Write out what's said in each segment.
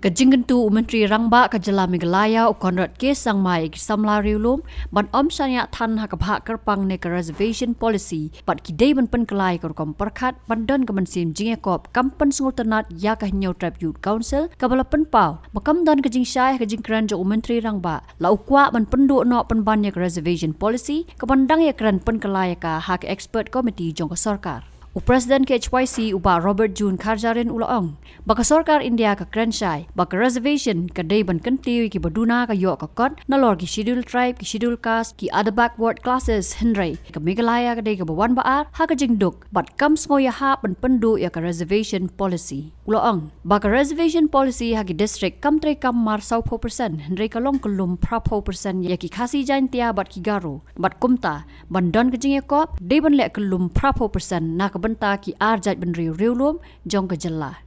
Kajingentu Menteri Rangba Kajala Meghalaya Konrad K Sangmai Samla Riulum ban Sanya Than Hakabha Kerpang ne reservation policy pat kidai ban penkelai korkom perkhat bandan kemensim jingekop kampan sungultanat ya kahnyo tribute council kabala penpau makam dan kajing syai kajing kran jo Menteri Rangba la ukwa ban penduk no penban reservation policy kabandang ya kran penkelai ka hak expert committee jong sarkar. Presiden KHYC uba Robert June Kharjarin ulaong baka sarkar India ka krenshai baka reservation ka day ban kantiwi ki baduna ka yo ka kot nalor ki schedule tribe ki schedule caste ki other backward classes henry ka Meghalaya ka day ka bawan baar ha ka jingduk bat kam sngoya ha ban pendu ya ka reservation policy ulaong baka reservation policy ha ki district kam tre kam mar 4% henry ka long kulum pra 4% ya ki khasi jain tia bat ki garo bat kumta bandan ka jingekop day ban le kulum pra 4% na ka benta ki arjat ben riu-riulum jong ke jela.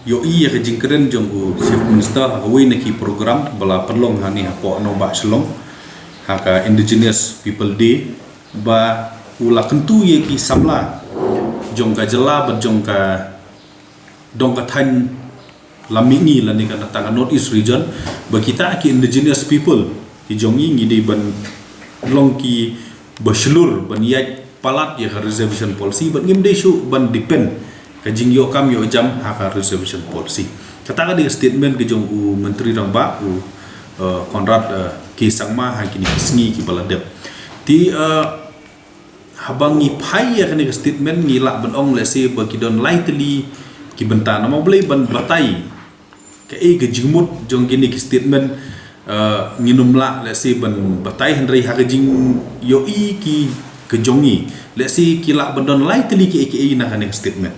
Yo iya ke jingkeren jong u chief minister hawi neki program bala perlong hani hapo no ba selong haka indigenous people day ba ula kentu ye ki samla jong ka jela ba jong ka dong ka than lamini la ni ka tanga north east region ba kita ki indigenous people ki jong yi ngi de ban long ki baslur ban yaj palat ya reservation policy but ngim desu ban depend ka jingyo kam yo jam ha reservation policy kata ka di statement ke jong u menteri Rangba u Konrad K Sangma ha kini sngi ki baladep ti habang ni phai ya kini statement ni la ban ong le se ba ki don lightly ki benta nama boleh ban batai ke ke jingmut jong kini ki statement nginum la le se ban batai henry ha jing yo i ki kejongi let's say kila bandon lightly ki aka na kan statement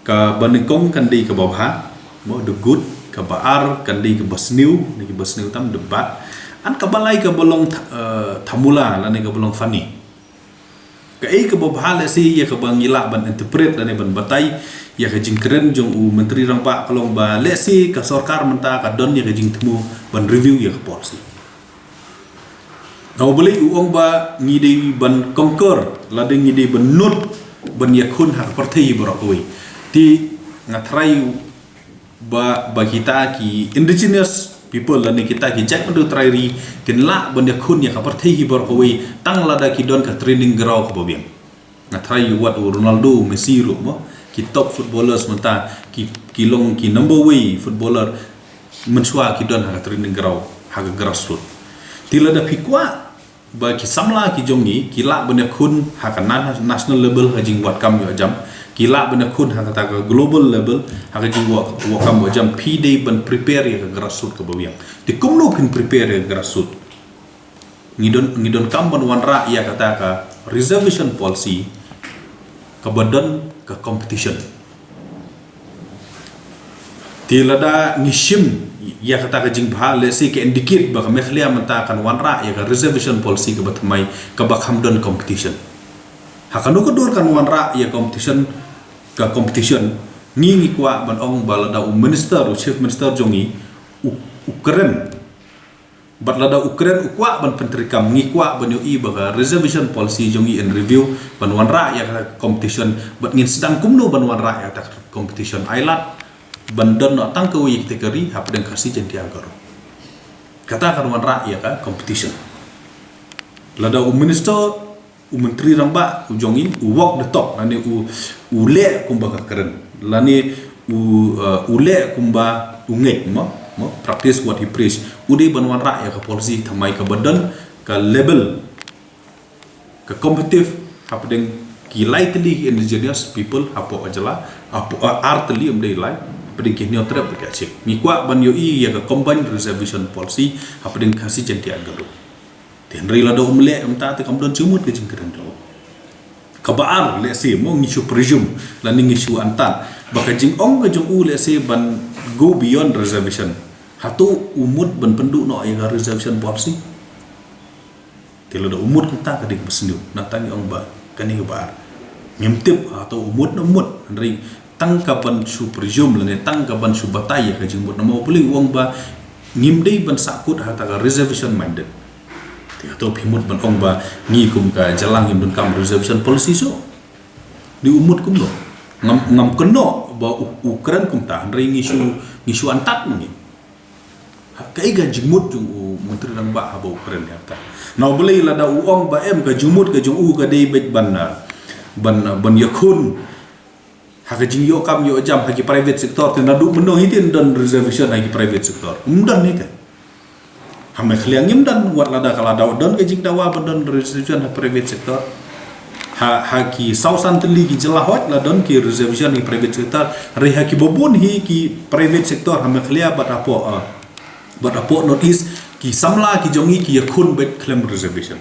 ka banengkong kan di ke bawah mo the good ka baar kan di ke basniu ni ke basniu tam debat an ka balai ka bolong thamula la ni ka bolong fani ka ke bawah let's say ya ka bangila ban interpret dan ban batai ya ka jingkeren jong u menteri Rangba kalong ba let's say ka sarkar menta ka don ya ka jing temu ban review ya ka policy. Kau boleh uang ba ngide ban conquer lade ngide ban nut ban yakun hak partai berakui ti ngatrai ba kita ki indigenous people lade kita ki jack mendu trairi kenla ban yakun ya hak partai berakui tang lada ki don ka training ground ka bobiang ngatrai wat Ronaldo Messi ro mo ki top footballers menta ki long ki number way footballer mensua ki don hak training ground hak grassroots tila da pikwa ba ki samla ki jongi kila benda kun hakana national level hajing wat kam yo jam kila benda kun hakata global level hajing wa kam yo jam pd ban prepare ya grassroots ka bawiang di kumno pin prepare ya grassroots ngidon kam ban wanra ya kata ka reservation policy ka badan ka competition tilada ngishim ya kata ka jing bha le si ke indicate ba Meghalaya menta kan wanra ya ka reservation policy ka batmai ka bakhamdon competition hakanu ko dor kan wanra ya competition ngi kwa ban ong balada minister chief minister jongi ukren batlada ukren ukwa ban pentrikam ngi kwa ban yo i ba reservation policy jongi in review ban wanra ya ka competition bat ngin sedang kumno ban wanra ya ta competition ailat bandan no tang ko yik tekeri hap deng kasi jenti agaro kata kan wanra ya ka competition lada minister menteri Rangba jongi walk the talk lani le kumba ka keren lani le kumba ungek mo practice what he preach ude ban wanra ya ka policy thamai ka badan ka level ka competitive hap deng ki lightly indigenous people hapo ajala apo artly umdai lai peding nyo trap ka chik mi kwa ban yo i ya ka combined reservation policy hapding khasi jenti agaro ten rila do umle amta te kamdon chumut ke jingkeren do ka baar le se mo ngishu presume la ning ngishu antan baka jing ong ka jong u le se ban go beyond reservation hatu umut ban pendu no ya reservation policy telo do umut kita ka ding besnu na tani ong ba kani ka baar mimtip atau umut ring tang kaban su presume lane tang kaban su batai ka jingmut na mo boleh uang ba ngimdei ban sakut hata ka reservation minded ti atau phimut ban ong ba ngi kum ka jalang ngim kam reservation policy so di umut kum lo ngam keno Ukraine kumta rai ngisu antat ni kai ga jimut jung menteri rang ba haba Ukraine ya ta na boleh lada uong ba em ga jumut ga jung ga dei bet ban yakun haka jing yo kam yo jam hagi private sector tin nadu meno hitin dan reservation hagi private sector umdan ni ka hame khliang im dan wat lada kala daw don ke jing dawa ban reservation ha private sector haki sausan teli ki jelahot la don ki reservation hi private sector re haki bobun hi ki private sector hame khlia bat apo notice ki samla ki jongi ki yakun bet claim reservation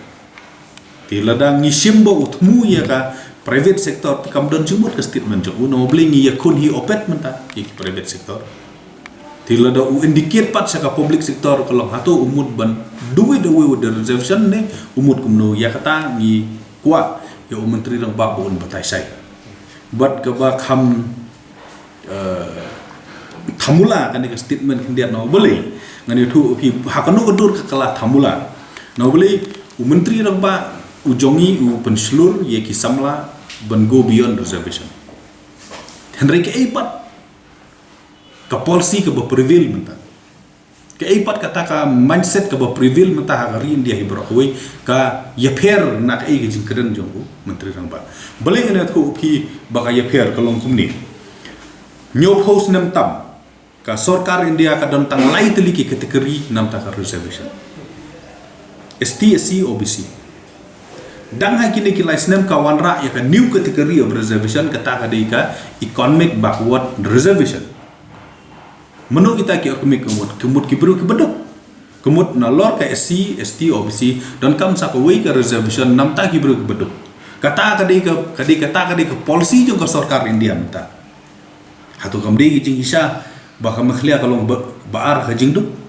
ti lada ngisimbo utmu ya ka private sector kam don jumut ke statement jo no blingi yakun hi opet menta ki private sector ti lada indicate pat sa ka public sector kalau hatu umud ban duwe the reservation ne umud kumno ya kata ni kwa ya menteri rang ba bon batai sai but ka ba kham thamula kan ke statement kindia no boleh ngani thu ki hakanu kodur ka kala thamula no boleh menteri rang ba ujongi penselur ye ki samla ban go beyond reservation henry ke ipat ka policy ka ba prevail menta ke ipat kata ka mindset ka ba prevail menta hari india hibro koi ka yafer nak ai gijin keren jongu menteri rang ba boleh ngani thu ki ba ka yafer kalong kumni nyop house nam tam ka sarkar india ka don tang lai teli ki kategori nam ta ka reservation ST SC OBC dang ha kini ki license ka wanra ya ka new category of reservation kata ka dei ka economic backward reservation menu kita ki economic kemut ki bru ki beduk kemut na lor ka SC ST OBC dan kam sa ka wei ka reservation nam ta ki bru ki beduk kata ka dei ka policy jong ka sarkar india menta hatu kam dei jing isa baka makhlia kalong baar ka jing duk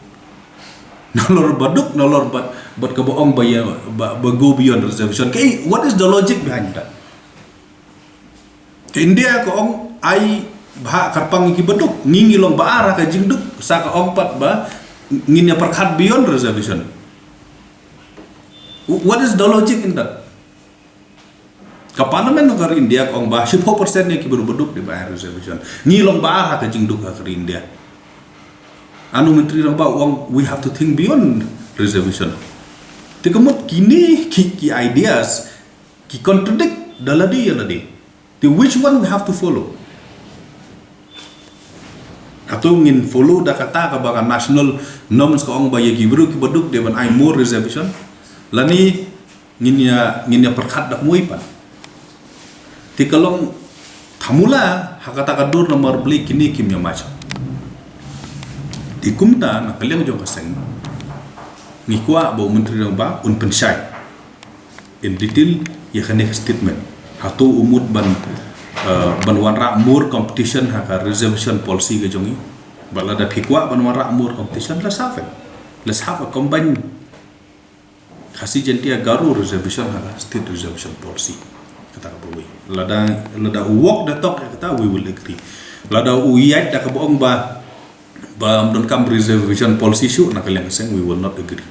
nolor baduk nolor but ka boong ba go beyond reservation kay what is the logic behind that ke India ko ong ai bah karpang ki baduk ngingi long baar ka jing duk sa ka ong pat ba nginya perkhat beyond reservation what is the logic in that ka parlimen negara India ko ong ba 10% ni ki beduk di bayar reservation ngilong baar ka jing duk ka India anu menteri rang ba uang we have to think beyond reservation tikamut kini ki ideas ki contradict daladi the which one we have to follow atau ngin follow da kata ka ba national norms ko ong ba ye ki beduk de ban ai more reservation lani nginya perkhat dak moi pa ti kalong thamula hakata ka dur nomor beli kini kimnya macam di kumta na kaliang jong kaseng ni kwa bo menteri rang ba un pensai in detail ya kane statement hatu umud ban wanra more competition ha ka reservation policy ke jongi bala da phikwa ban wanra more competition let's have a combined khasi jentia garu reservation ha state reservation policy kata ka boy lada walk the talk kata we will agree lada uyat da ka boong ba don kam reservation policy issue nak kalian seng we will not agree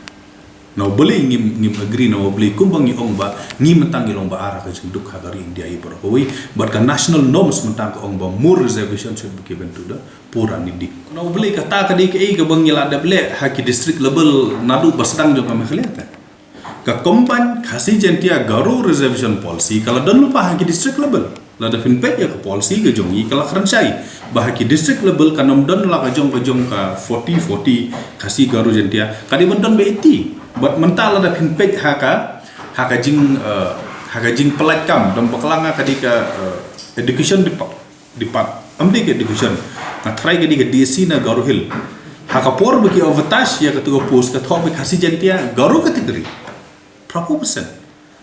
now boleh ngim agree now boleh kumbang ni ong ba ni mentang ilong ba arah ka jinduk hagari India i berkoi but kan national norms mentang ong ba more reservation should be given to the poor and needy now boleh kata ka di ke bang ngila ada boleh haki district level nadu basdang jong kami khaliat ka combine khasi jentia garu reservation policy kalau don lupa haki district level lada finpet ya ke policy ke jongi kalau keransai bahaki district level kanom don la ka jong ka 40 khasi garu jentia kadi bendon be 80 but mental lada finpet haka jing pelat kam don baklanga kadi ka education depart amdi ke education na try kadi ke DSC na garu hill haka por bagi overtash ya ketua post ka thok be khasi jentia garu kategori berapa persen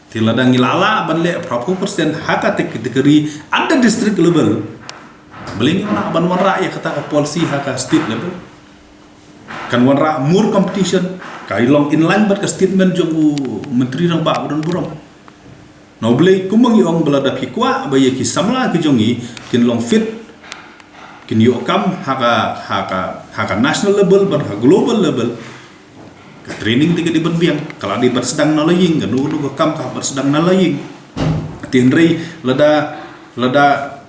tila dang ilala banle berapa persen haka kategori ada district level beling nak ban wanra ya kata policy haka state level kan wanra more competition kai long inline bat ka statement jong menteri rang ba buron burom no blei kumang yong belada pikwa ba ye ki samla ki jongi kin long fit kin yo kam haka national level ban ha global level training tiga di berbiang kalau di bersedang nalaying kan dulu kam bersedang nalaying tinrei lada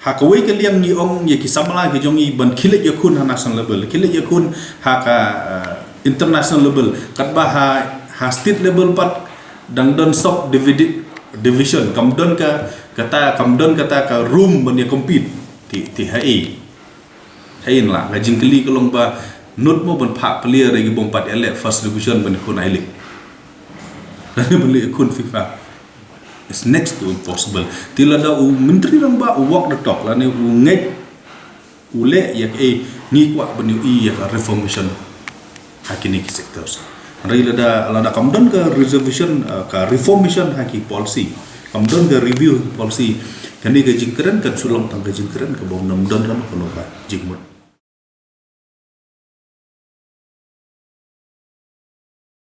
hakawai ke liang ni ong ye ki samala ke jong i ban khilet yakun ha national level khilet yakun ha ka international level kat ba ha state level pat dang don sok division kamdon ka kata ka room ban ye compete ti hai la ga jingkeli kolong ba not mo ban pha clear regi bom pat ele first division ban kun ai lik beli kun FIFA it's next to impossible tilada menteri rang ba walk the talk la ne ngai ule yak ni kwa ban yu reformation hakini ki sectors rai lada kamdon ka reservation ka reformation haki policy kamdon ka review policy kani ka jingkeren kan sulong tang ka jingkeren ka bom nam don ram kono ka jingmut